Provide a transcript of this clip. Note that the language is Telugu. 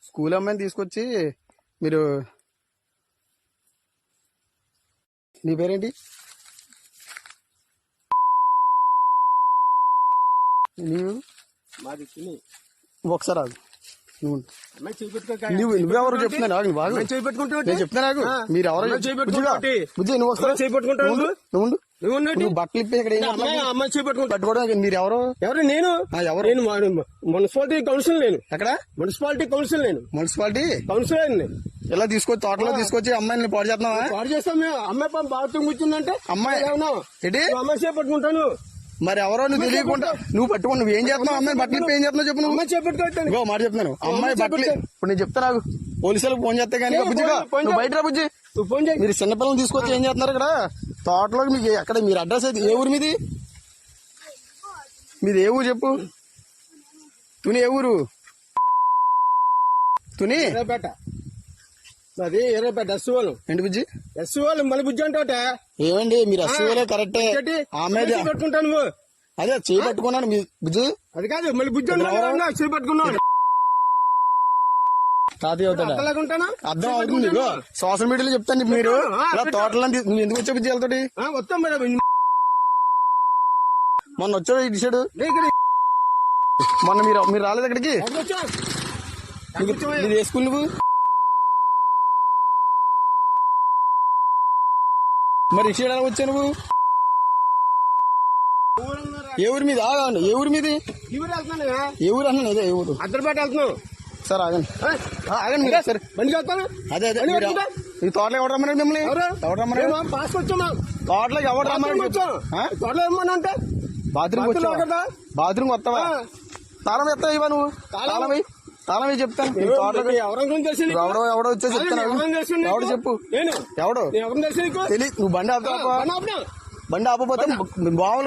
స్కూల్ అమ్మాయిని తీసుకొచ్చి మీరు నీ పేరేంటి? నీవు ఒకసారి ఆగు. నువ్వెవరు చెప్తున్నా నేను చెప్తున్నా నాకు మీరు ఎవరో బుజ్జి నువ్వు వస్తావు నువ్వు బట్టలు ఇప్పి ఇక్కడ పట్టుకోవడం మీరు ఎవరు? నేను ఎవరు? Municipality council. నేను ఎక్కడ? Municipality council. నేను మున్సిపాలిటీ కౌన్సిలర్. ఇలా తీసుకొచ్చి తోటలో తీసుకొచ్చి అమ్మాయిని పాడు చేస్తున్నావా? పాడు చేస్తాం మేము. అమ్మాయి బాత్రూమ్ కూర్చుందంటే అమ్మాయి ఏంటి అమ్మాయి చేపట్టుకుంటాను. మరి ఎవరో నువ్వు తెలియకుండా నువ్వు పట్టుకుని నువ్వు ఏం చేస్తున్నావు? అమ్మాయి బట్టలు ఇప్పి ఏం చేస్తున్నావు చెప్పు. నువ్వు అమ్మాయి చేపట్టుకుంటాను. మాట చెప్తున్నాను. అమ్మాయి బట్టలు ఇప్పుడు నేను చెప్తా నాకు పోలీసులకు ఫోన్ చేస్తే కానీ బుజ్జిగా నువ్వు బయట రా బుజ్జి. మీరు చిన్నపిల్లలు తీసుకొచ్చి ఏం చేస్తున్నారు ఇక్కడ తోటలో? మీకు ఎక్కడ మీరు అడ్రస్ అయితే ఏ ఊరు మీది? మీది ఏ ఊరు చెప్పు. తుని ఏ ఊరు? తుని అది ఎర్రపేట ఎస్సీఓలు. ఏంటి బుజ్జి? ఎస్సీఓలు మళ్ళీ బుజ్జి అంటే ఏమండి మీరు ఎస్సీఓలే కరెక్టే. ఆమె పెట్టుకుంటాను నువ్వు అదే చేయి పట్టుకున్నాను మీ బుజ్జి. అది కాదు మళ్ళీ బుజ్జి చేయి పట్టుకున్నావు. తాతయ్య అవుతాడా? అర్థం అవుతుంది. సోషల్ మీడియాలో చెప్తాను మీరు ఇలా తోటలో నువ్వు ఎందుకు వచ్చే బుజ్జి వెళ్తాడు? వస్తాం మేడం. మొన్న వచ్చాడు ఇటు సైడు. మొన్న మీరు రాలేదు అక్కడికి. మీరు వేసుకుని నువ్వు మరి ఇటు సైడ్ ఎలా వచ్చావు నువ్వు? ఏ ఊరి మీద? ఏ ఊరి మీది? ఏ ఊరు అన్నాను. అదే ఏ ఊరు? అద్దరిపేట వెళ్తున్నావు. సార్ ఆగండి ఆగండి మీరు సరే బండి వెళ్తాను. అదే అదే ఈ తోటలో ఎవరు రమ్మన్నాడు మిమ్మల్ని? ఎవరు రమ్మన్నాడు? పాస్ వచ్చామా తోటలోకి ఎవరు రమ్మన్నాడు? తోటలో ఏమన్నా అంటే బాత్రూమ్ వచ్చావా? బాత్రూమ్ వస్తావా? తాళం ఎత్తావా ఇవా నువ్వు? తాళం చెప్తాను. ఎవడో వచ్చేసి చెప్తాను. ఎవడు చెప్పు ఎవడు తెలియదు. నువ్వు బండి ఆపుతావా? బండి ఆపపోతే బావులు